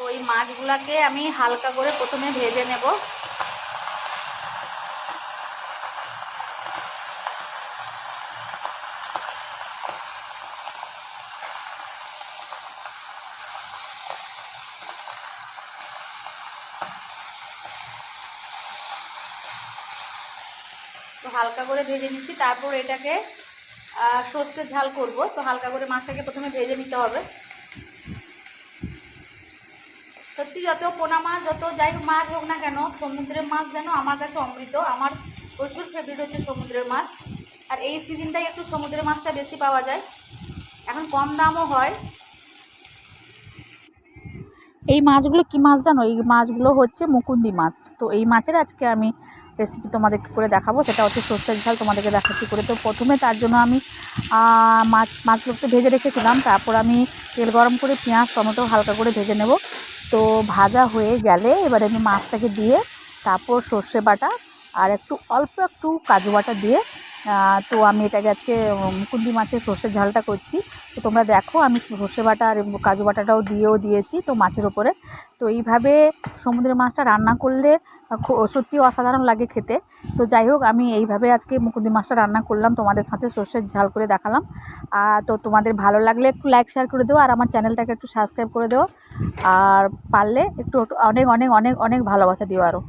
ওই মাছগুলোকে আমি হালকা করে প্রথমে ভেজে নেব। তো হালকা করে ভেজে নিচ্ছি, তারপর এটাকে সর্ষের ঝাল করব। তো হালকা করে মাছটাকে প্রথমে ভেজে নিতে হবে। সত্যি যত পোনা মাছ, যত যাই মাছ হোক না কেন, সমুদ্রের মাছ যেন আমার কাছে অমৃত। আমার প্রচুর ফেভারিট হচ্ছে সমুদ্রের মাছ। আর এই সিজনটাই একটু সমুদ্রের মাছটা বেশি পাওয়া যায়, এখন কম দামও হয়। এই মাছগুলো কি মাছ জানো? এই মাছগুলো হচ্ছে মুকুন্দি মাছ। তো এই মাছের আজকে আমি রেসিপি তোমাদেরকে করে দেখাবো, সেটা হচ্ছে সর্ষের ঝাল। তোমাদেরকে দেখাচ্ছি করে। তো প্রথমে তার জন্য আমি মাছগুলোকে ভেজে রেখেছিলাম। তারপর আমি তেল গরম করে পেঁয়াজ টমেটো হালকা করে ভেজে নেব। তো ভাজা হয়ে গেলে এবারে আমি মাছটাকে দিয়ে তারপর সর্ষে বাটা আর অল্প একটু কাজু বাটা দিয়ে তো আমি এটাকে আজকে মুকুন্দি মাছের সর্ষের ঝালটা করছি। তো তোমরা দেখো আমি সর্ষে বাটা আর কাজু বাটাটাও দিয়েছি তো মাছের ওপরে। তো এইভাবে সমুদ্রের মাছটা রান্না করলে সত্যি অসাধারণ লাগে খেতে। তো যাই হোক, আমি এইভাবে আজকে মুকুন্দি মাছটা রান্না করলাম, তোমাদের সাথে সর্ষের ঝাল করে দেখালাম। তো তোমাদের ভালো লাগলে একটু লাইক শেয়ার করে দেবো, আর আমার চ্যানেলটাকে একটু সাবস্ক্রাইব করে দেবো, আর পারলে একটু অনেক অনেক অনেক অনেক ভালোবাসা দিও আরও।